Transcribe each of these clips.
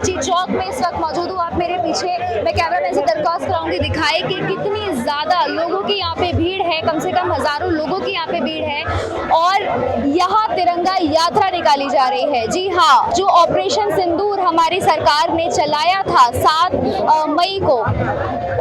चाची चौक में इस वक्त मौजूद हूँ। आप मेरे पीछे, मैं कैमरामैन से दरख्वास्त कराऊंगी दिखाए कि कितनी ज़्यादा लोगों की यहाँ पे भीड़ है, कम से कम हज़ारों लोगों की यहाँ पे भीड़ है और यहाँ तिरंगा यात्रा निकाली जा रही है। जी हाँ, जो ऑपरेशन सिंदूर हमारी सरकार ने चलाया था 7 मई को,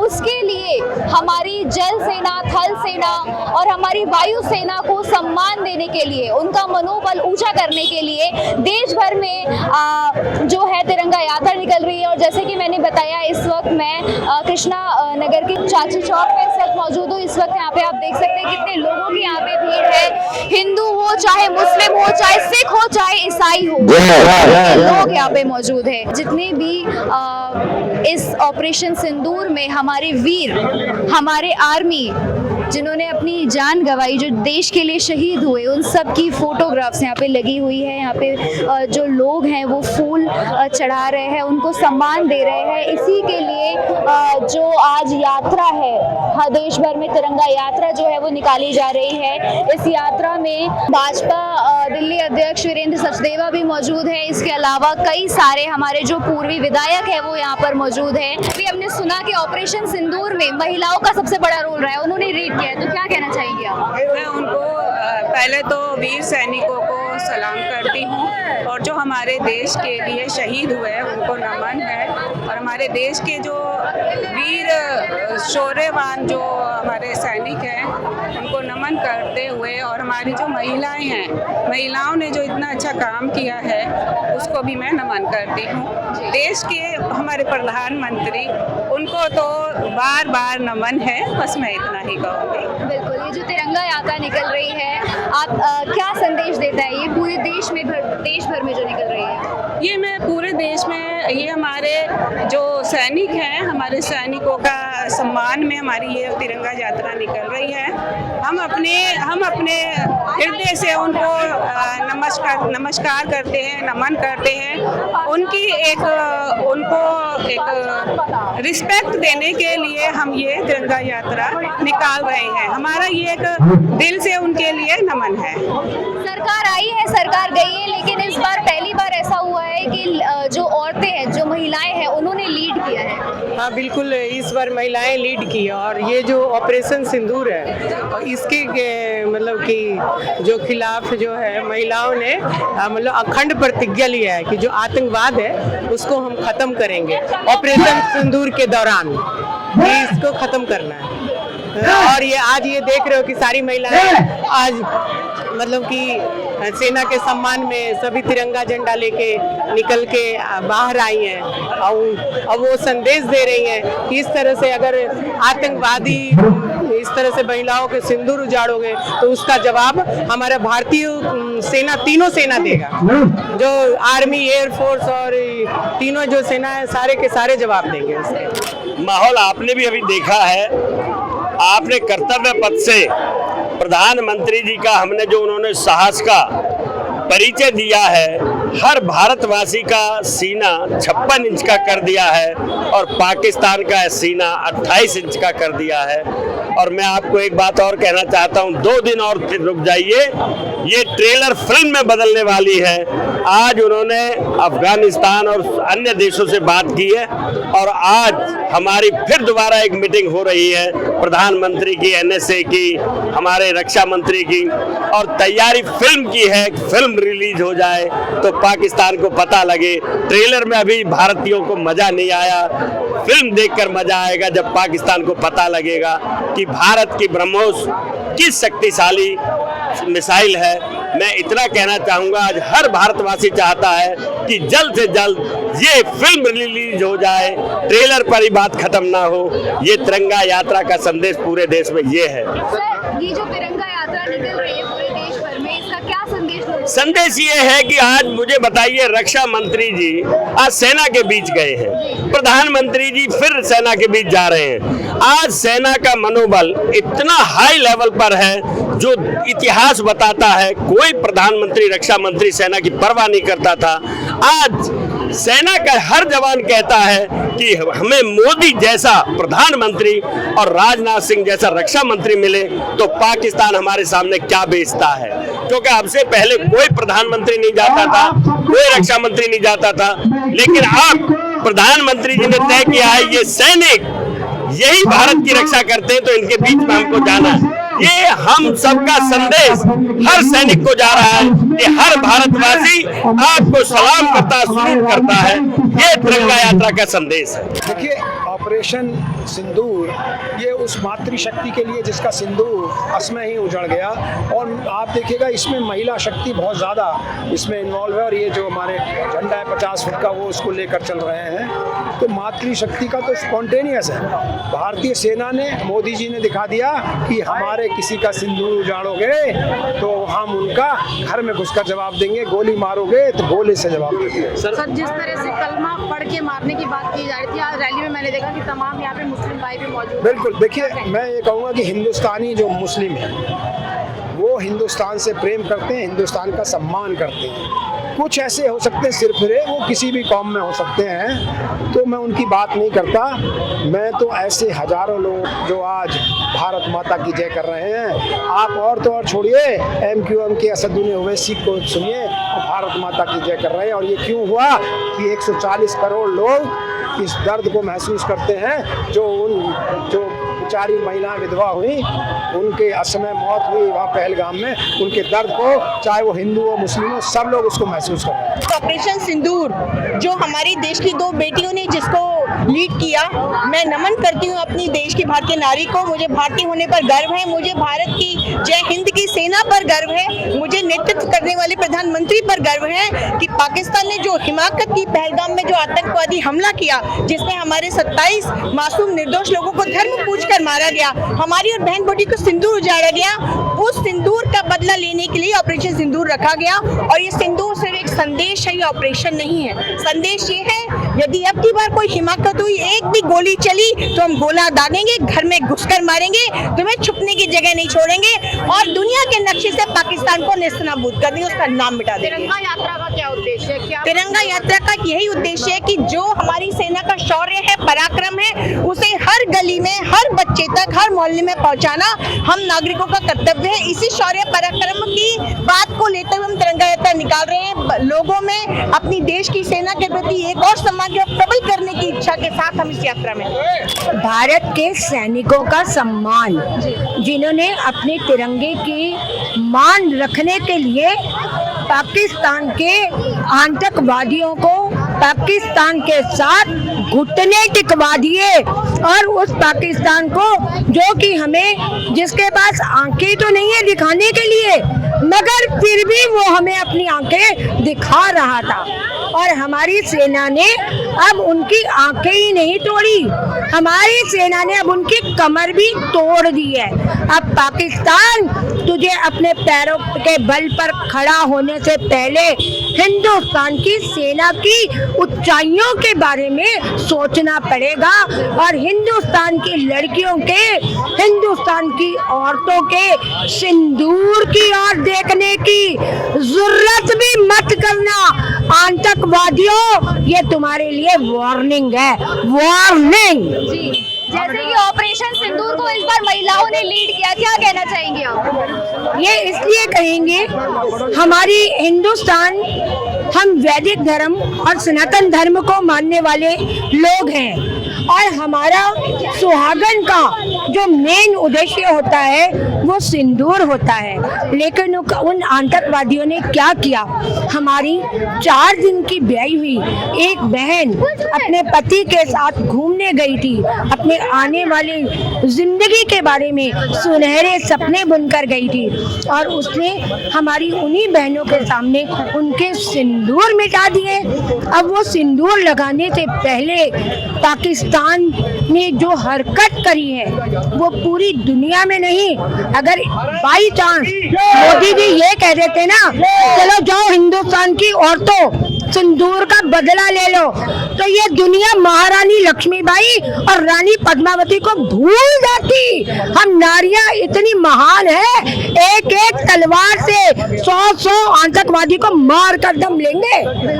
उसके लिए हमारी जल सेना, थल सेना और हमारी वायु सेना को सम्मान देने के लिए, उनका मनोबल ऊंचा करने के लिए देश भर में जो है तिरंगा यात्रा निकल रही है। और जैसे कि मैंने बताया, इस वक्त मैं कृष्णा नगर की चाची चौक पे इस वक्त मौजूद हूँ। इस वक्त यहाँ पे आप देख सकते हैं कितने लोगों की यहाँ पे भीड़ है। हिंदू हो, चाहे मुस्लिम हो, चाहे सिख हो, चाहे ईसाई हो, लोग यहाँ पे मौजूद है। जितने भी इस ऑपरेशन सिंदूर में हमारे वीर, हमारे आर्मी जिन्होंने अपनी जान गंवाई, जो देश के लिए शहीद हुए, उन सब की फोटोग्राफ्स यहाँ पे लगी हुई है। यहाँ पे जो लोग हैं वो फूल चढ़ा रहे हैं, उनको सम्मान दे रहे हैं। इसी के लिए जो आज यात्रा है, हर देश भर में तिरंगा यात्रा जो है वो निकाली जा रही है। इस यात्रा में भाजपा दिल्ली अध्यक्ष वीरेंद्र सचदेवा भी मौजूद है। इसके अलावा कई सारे हमारे जो पूर्वी विधायक है वो यहाँ पर मौजूद है। अभी हमने सुना कि ऑपरेशन सिंदूर में महिलाओं का सबसे बड़ा रोल रहा है, उन्होंने लीड किया है, तो क्या कहना चाहेंगे आप? मैं उनको पहले तो वीर सैनिकों को सलाम करती हूँ और जो हमारे देश के लिए शहीद हुए हैं उनको नमन है। और हमारे देश के जो वीर शौर्यवान जो हमारे सैनिक हैं उनको नमन करते हुए, और हमारी जो महिलाएं हैं, महिलाओं ने जो इतना अच्छा काम किया है उसको भी मैं नमन करती हूँ। देश के हमारे प्रधानमंत्री, उनको तो बार बार नमन है, बस मैं इतना ही कहूँगी। बिल्कुल, ये जो तिरंगा यात्रा निकल रही है, आप क्या संदेश देता है ये पूरे देश भर में जो निकल रही है? ये मैं पूरे देश में, ये हमारे जो सैनिक हैं, हमारे सैनिकों का सम्मान में हमारी ये तिरंगा यात्रा निकल रही है। हम अपने हृदय से उनको नमस्कार करते हैं, नमन करते हैं। उनको एक रिस्पेक्ट देने के लिए हम ये तिरंगा यात्रा निकाल रहे हैं। हमारा ये एक दिल से उनके लिए नमन है। सरकार आई है, सरकार गई है, लेकिन इस बार पहली बार ऐसा हुआ है कि जो औरतें हैं, जो महिलाएं हैं, उन्होंने लीड किया है। हाँ बिल्कुल, इस बार महिलाएं लीड की। और ये जो ऑपरेशन सिंदूर है, इसके मतलब कि जो खिलाफ जो है महिलाओं ने मतलब अखंड प्रतिज्ञा लिया है कि जो आतंकवाद है उसको हम खत्म करेंगे ऑपरेशन सिंदूर के दौरान, ये इसको खत्म करना है। और ये आज ये देख रहे हो कि सारी महिलाएं आज मतलब कि सेना के सम्मान में सभी तिरंगा झंडा लेके निकल के बाहर आई हैं और अब वो संदेश दे रही हैं कि इस तरह से अगर आतंकवादी इस तरह से महिलाओं के सिंदूर उजाड़ोगे तो उसका जवाब हमारा भारतीय सेना, तीनों सेना देगा। जो आर्मी, एयरफोर्स और तीनों जो सेना है, सारे के सारे जवाब देंगे उसके। माहौल आपने भी अभी देखा है, आपने कर्तव्य पथ से प्रधानमंत्री जी का, हमने जो उन्होंने साहस का परिचय दिया है, हर भारतवासी का सीना 56 इंच का कर दिया है और पाकिस्तान का सीना 28 इंच का कर दिया है। और मैं आपको एक बात और कहना चाहता हूं, 2 दिन और रुक जाइए, ये ट्रेलर फिल्म में बदलने वाली है। आज उन्होंने अफगानिस्तान और अन्य देशों से बात की है और आज हमारी फिर दोबारा एक मीटिंग हो रही है प्रधानमंत्री की, NSA की, हमारे रक्षा मंत्री की, और तैयारी फिल्म की है। फिल्म रिलीज हो जाए तो पाकिस्तान को पता लगे। ट्रेलर में अभी भारतीयों को मजा नहीं आया, फिल्म देखकर मजा आएगा जब पाकिस्तान को पता लगेगा कि भारत की ब्रह्मोस किस शक्तिशाली मिसाइल है। मैं इतना कहना चाहूँगा, आज हर भारतवासी चाहता है कि जल्द से जल्द ये फिल्म रिलीज हो जाए, ट्रेलर पर ही बात खत्म ना हो। ये तिरंगा यात्रा का संदेश पूरे देश में ये है। सर, ये जो तिरंगा यात्रा निकल रही है पूरे देश भर में, इसका क्या संदेश ये है कि आज मुझे बताइए, रक्षा मंत्री जी आज सेना के बीच गए हैं, प्रधानमंत्री जी फिर सेना के बीच जा रहे हैं। आज सेना का मनोबल इतना हाई लेवल पर है जो इतिहास बताता है। कोई प्रधानमंत्री, रक्षा मंत्री सेना की परवाह नहीं करता था। आज सेना का हर जवान कहता है कि हमें मोदी जैसा प्रधानमंत्री और राजनाथ सिंह जैसा रक्षा मंत्री मिले तो पाकिस्तान हमारे सामने क्या बेचता है, क्योंकि हमसे पहले कोई प्रधानमंत्री नहीं जाता था, कोई रक्षा मंत्री नहीं जाता था, लेकिन अब प्रधानमंत्री जी ने तय किया है ये सैनिक यही भारत की रक्षा करते हैं, तो इनके बीच में हमको जाना है। ये हम सबका संदेश हर सैनिक को जा रहा है कि हर भारतवासी आपको सलाम करता सलूट करता है। ये तिरंगा यात्रा का संदेश है। देखिए, ऑपरेशन सिंदूर ये उस मातृशक्ति के लिए जिसका सिंदूर असमय ही उजड़ गया, और आप देखिएगा इसमें महिला शक्ति बहुत ज़्यादा इसमें इन्वॉल्व है, और ये जो हमारे झंडा है 50 फुट का वो उसको लेकर चल रहे हैं, तो मातृशक्ति का तो स्पॉन्टेनियस है। भारतीय सेना ने, मोदी जी ने दिखा दिया कि हमारे किसी का सिंदूर उजाड़ोगे तो हम उनका घर में घुसकर जवाब देंगे, गोली मारोगे तो गोले से जवाब देंगे। सर, जिस तरह से कलमा पढ़ के मारने की बात की जा रही थी, आज रैली में मैंने देखा कि तमाम यहाँ पे मुस्लिम भाई भी मौजूद हैं। बिल्कुल, देखिए मैं ये कहूँगा कि हिंदुस्तानी जो मुस्लिम है वो हिंदुस्तान से प्रेम करते हैं, हिंदुस्तान का सम्मान करते हैं। कुछ ऐसे हो सकते हैं सिरफिरे, वो किसी भी कौम में हो सकते हैं, तो मैं उनकी बात नहीं करता। मैं तो ऐसे हजारों लोग जो आज भारत माता की जय कर रहे हैं, आप और तो और छोड़िए, MQM के असदुद्दीन ओवैसी को सुनिए, भारत माता की जय कर रहे हैं। और ये क्यों हुआ कि 140 करोड़ लोग इस दर्द को महसूस करते हैं, जो बेचारी महिला विधवा हुई, उनके असमय मौत हुई वहाँ पहलगाम में, उनके दर्द को चाहे वो हिंदू हो मुस्लिम हो सब लोग उसको महसूस कर रहे हैं। ऑपरेशन सिंदूर जो हमारी देश की 2 बेटियों ने जिसको लीड किया, मैं नमन करती हूँ अपनी देश की भारतीय नारी को। मुझे भारतीय होने पर गर्व है, मुझे भारत की जय हिंद की सेना पर गर्व है, मुझे नेतृत्व करने वाले प्रधानमंत्री पर गर्व है कि पाकिस्तान ने जो हिमाकत की पहलगाम में जो आतंकवादी हमला किया, जिसमें हमारे 27 मासूम निर्दोष लोगों को धर्म पूछकर मारा गया, हमारी और बहन बेटी को सिंदूर उजाड़ा गया, उस सिंदूर का बदला लेने के लिए ऑपरेशन सिंदूर रखा गया। और ये सिंदूर सिर्फ एक संदेश है, ये ऑपरेशन नहीं है। संदेश ये है, यदि अब की बार कोई हिमाकत हुई, एक भी गोली चली तो हम गोला दागेंगे, घर में घुसकर मारेंगे, तुम्हें छुपने की जगह नहीं छोड़ेंगे, और दुनिया के नक्शे से पाकिस्तान को नेस्तनाबूद कर देंगे, उसका नाम मिटा देंगे। तिरंगा यात्रा का क्या उद्देश्य है? क्या तिरंगा यात्रा का यही उद्देश्य है कि जो हमारी सेना का शौर्य है, पराक्रम है, उसे हर गली में, हर बच्चे तक, हर मोहल्ले में पहुंचाना हम नागरिकों का कर्तव्य है। इसी शौर्य पराक्रम की बात को लेते हुए हम तिरंगा यात्रा निकाल रहे हैं। लोगों में अपनी देश की सेना के प्रति एक और सम्मान को प्रबल करने की इच्छा के साथ हम इस यात्रा में। भारत के सैनिकों का सम्मान, जिन्होंने अपने तिरंगे की मान रखने के लिए पाकिस्तान के आतंकवादियों को पाकिस्तान के साथ घुटने टिकवा दिए, और उस पाकिस्तान को जो कि हमें, जिसके पास आंखें तो नहीं है दिखाने के लिए, मगर फिर भी वो हमें अपनी आंखें दिखा रहा था, और हमारी सेना ने अब उनकी आंखें ही नहीं तोड़ी, हमारी सेना ने अब उनकी कमर भी तोड़ दी है। अब पाकिस्तान, तुझे अपने पैरों के बल पर खड़ा होने से पहले हिंदुस्तान की सेना की ऊंचाइयों के बारे में सोचना पड़ेगा, और हिंदुस्तान की लड़कियों के, हिंदुस्तान की औरतों के सिंदूर की ओर देखने की जरूरत भी मत करना। आतंकवादियों, ये तुम्हारे लिए वार्निंग है, वार्निंग। जैसे कि ऑपरेशन सिंदूर को इस बार महिलाओं ने लीड किया, क्या कहना चाहेंगे आप? ये इसलिए कहेंगे, हमारी हिंदुस्तान, हम वैदिक धर्म और सनातन धर्म को मानने वाले लोग हैं, और हमारा सुहागन का जो मेन उद्देश्य होता है वो सिंदूर होता है। लेकिन उन आतंकवादियों ने क्या किया, हमारी 4 दिन की ब्याही हुई एक बहन अपने पति के साथ घूमने गई थी, अपने आने वाली जिंदगी के बारे में सुनहरे सपने बुनकर गई थी, और उसने हमारी उन्हीं बहनों के सामने उनके सिंदूर मिटा दिए। अब वो सिंदूर लगाने से पहले पाकिस्तान ने जो हरकत करी है वो पूरी दुनिया में नहीं, अगर बाई चांस मोदी जी ये कह देते ना, चलो जाओ हिंदुस्तान की औरतों सिंदूर का बदला ले लो, तो ये दुनिया महारानी लक्ष्मीबाई और रानी पद्मावती को भूल जाती। हम नारियां इतनी महान है, एक एक तलवार से 100 आतंकवादी को मार कर दम लेंगे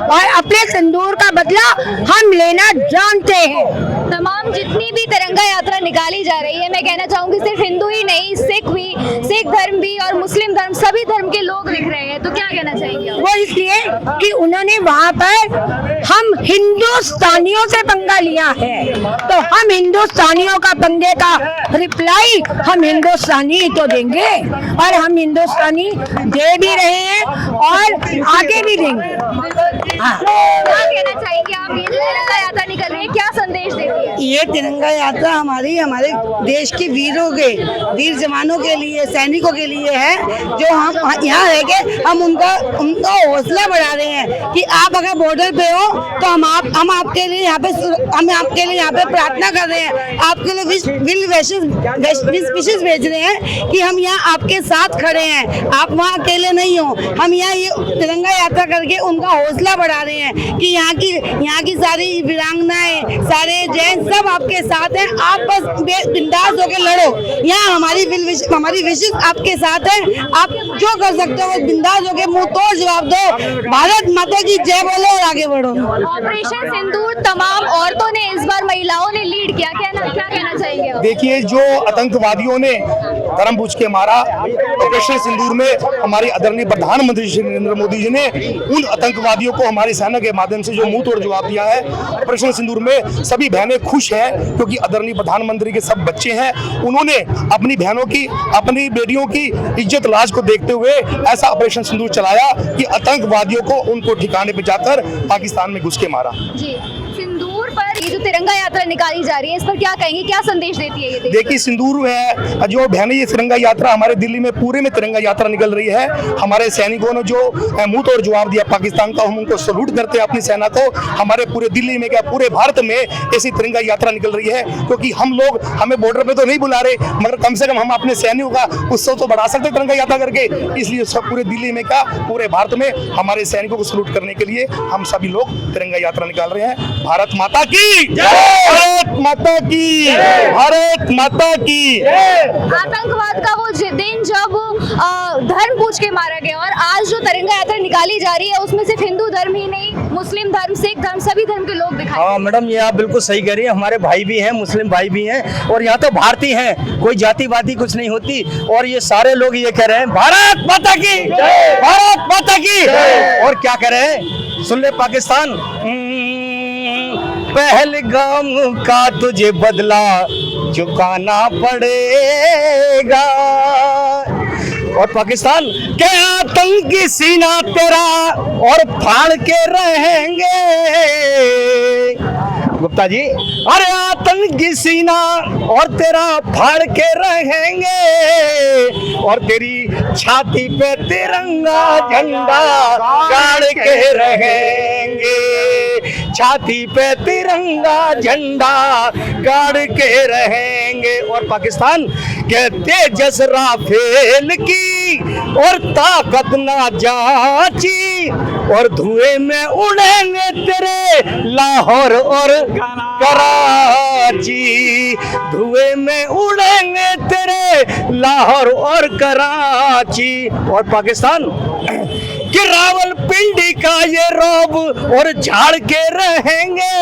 और अपने सिंदूर का बदला हम लेना जानते हैं। तमाम जितनी भी तिरंगा यात्रा निकाली जा रही है, मैं कहना चाहूंगी सिर्फ हिंदू ही नहीं, सिख धर्म भी और मुस्लिम धर्म, सभी धर्म के लोग दिख रहे हैं, तो क्या कहना चाहेंगे आप? वो इसलिए कि उन्होंने वहाँ पर हम हिंदुस्तानियों से पंगा लिया है, तो हम हिंदुस्तानियों का पंगे का रिप्लाई हम हिंदुस्तानी ही तो देंगे और हम हिंदुस्तानी दे भी रहे हैं और आगे भी देंगे। हाँ। क्या कहना चाहेंगे आप? ये जो तिरंगा यात्रा निकल रही है, क्या संदेश देती है? ये तिरंगा यात्रा हमारे देश के वीरों के, वीर जवानों के लिए, सैनिकों के लिए है, जो हम यहाँ रह के हम उनका हौसला बढ़ा रहे हैं कि आप अगर बॉर्डर पे हो तो हम आपके लिए यहाँ पे प्रार्थना कर रहे हैं, आपके लिए विशेष भेज रहे हैं कि हम यहाँ आपके साथ खड़े हैं, आप वहाँ अकेले नहीं हो। हम यहाँ ये तिरंगा यात्रा करके उनका हौसला बढ़ा रहे हैं कि यहाँ की सारी वीरांगनाएं, सारे जैन सब आपके साथ हैं, आप बस बिंदास होकर लड़ो। यहाँ हमारी विशेष आपके साथ है, आप जो कर सकते हो बिंदास होकर मुंह तोड़ जवाब दो, भारत माता की जय बोलो और आगे बढ़ो। ऑपरेशन सिंदूर तमाम औरतों ने इस बार, महिलाओं ने लीड किया, क्या कहना चाहेंगे आप? देखिए, जो आतंकवादियों ने धर्म पूछ के मारा, ऑपरेशन सिंदूर में हमारे आदरणीय प्रधानमंत्री श्री नरेंद्र मोदी जी ने उन आतंकवादियों को हमारी सेना के माध्यम से जो मुंह तोड़ जवाब दिया है। ऑपरेशन सिंदूर में सभी बहनें खुश हैं क्योंकि आदरणीय प्रधानमंत्री के सब बच्चे हैं, उन्होंने अपनी बहनों की, अपनी बेटियों की इज्जत लाज को देखते हुए ऐसा ऑपरेशन सिंदूर चलाया कि आतंकवादियों को उनको ठिकाने पे जाकर पाकिस्तान में घुस के मारा। जी, सिंदूर पर ये जो तिरंगा यात्रा निकाली जा रही है, इस पर क्या कहेंगे, क्या संदेश देती है ये? देखिए, सिंदूर है जो बहनें, ये तिरंगा यात्रा हमारे दिल्ली में पूरे में तिरंगा यात्रा निकल रही है। हमारे सैनिकों ने जो मुंह तोड़ जवाब दिया पाकिस्तान का, हम उनको सैल्यूट करते हैं अपनी सेना को। हमारे पूरे दिल्ली में क्या पूरे भारत में ऐसी तिरंगा यात्रा निकल रही है, क्योंकि हम लोग, हमें बॉर्डर पे तो नहीं बुला रहे, मगर कम से कम हम अपने सैनिकों का उत्सव तो बढ़ा सकते तिरंगा यात्रा करके। इसलिए सब पूरे दिल्ली में क्या पूरे भारत में हमारे सैनिकों को सैल्यूट करने के लिए हम सभी लोग तिरंगा यात्रा निकाल रहे हैं। भारत माता की, भारत माता की, भारत माता की। आतंकवाद का वो दिन जब धर्म पूछ के मारा गया, और आज जो तिरंगा यात्रा निकाली जा रही है उसमें सिर्फ हिंदू धर्म ही नहीं, मुस्लिम धर्म, सिख धर्म, सभी धर्म के लोग दिखाई। हाँ मैडम, ये आप बिल्कुल सही कह रही हैं, हमारे भाई भी हैं, मुस्लिम भाई भी हैं, और यहाँ तो भारतीय हैं, कोई जातिवादी कुछ नहीं होती। और ये सारे लोग ये कह रहे हैं भारत माता की, भारत माता की। और क्या कह रहे हैं, सुन ले पाकिस्तान, पहलगाम का तुझे बदला चुकाना पड़ेगा। और पाकिस्तान के आतंकी सीना तेरा और फाड़ के रहेंगे। गुप्ता जी, अरे आतंकी सीना और तेरा फाड़ के रहेंगे, और तेरी छाती पे तिरंगा झंडा गाड़ के रहेंगे, छाती पे तिरंगा झंडा गाड़ के रहेंगे। और पाकिस्तान के तेजस राफेल की और ताकत ना जांची, और धुएं में उड़ेंगे तेरे लाहौर और कराची, धुएं में उड़ेंगे तेरे लाहौर और कराची। और पाकिस्तान कि रावलपिंडी का ये रौब और झाड़ के रहेंगे,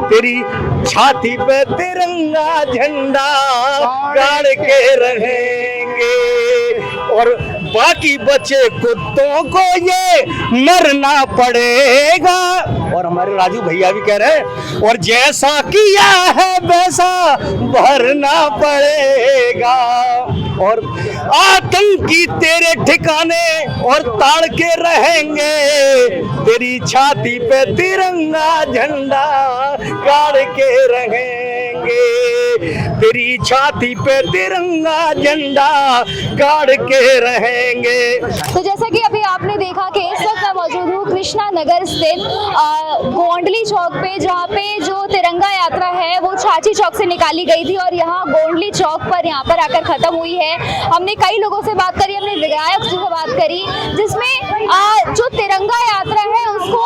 तेरी छाती पे तिरंगा झंडा गाड़ के रहेंगे। और बाकी बचे कुत्तों को ये मरना पड़ेगा। और हमारे राजू भैया भी कह रहे हैं, और जैसा किया है वैसा भरना पड़ेगा। और आतंकी तेरे ठिकाने और ताड़ के रहेंगे, तेरी छाती पे तिरंगा झंडा गाड़ के रहेंगे, तेरी छाती पे तिरंगा झंडा गाड़ के रहेंगे। तो जैसा कि अभी आपने देखा कि इस वक्त मैं मौजूद हूँ कृष्णा नगर स्थित गोंडली चौक पे, जहाँ पे जो तिरंगा यात्रा है वो छाछी चौक से निकाली गई थी और यहाँ गोंडली चौक पर यहाँ पर आकर खत्म हुई है। हमने कई लोगों से बात करी, हमने विधायक से बात करी, जिसमें जो तिरंगा यात्रा है उसको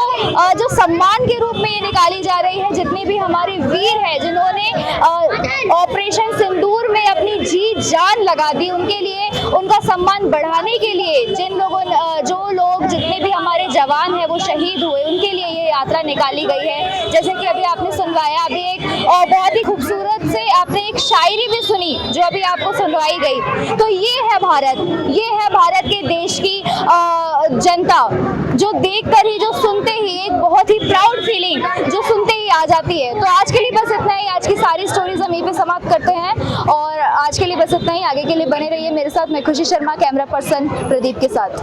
जो सम्मान के रूप में ये निकाली जा रही है। जितने भी हमारे वीर हैं जिन्होंने ऑपरेशन सिंदूर में अपनी जी लगा दी, उनके लिए उनका सम्मान बढ़ाने के लिए जितने भी हमारे जवान हैं वो शहीद हुए, उनके लिए ये यात्रा निकाली गई है। जैसे कि अभी आपने सुनवाया, अभी एक बहुत ही खूबसूरत से आपने एक शायरी भी सुनी जो अभी आपको सुनवाई गई। तो ये है भारत के देश की जनता, जो देखकर ही, जो सुनते ही एक बहुत ही प्राउड फीलिंग जो सुनते ही आ जाती है। तो आज के लिए बस इतना ही, आज की सारी स्टोरीज हम यहीं पे समाप्त करते हैं और आज के लिए बस इतना ही। आगे के लिए बने रहिए मेरे साथ। मैं खुशी शर्मा, कैमरा पर्सन प्रदीप के साथ।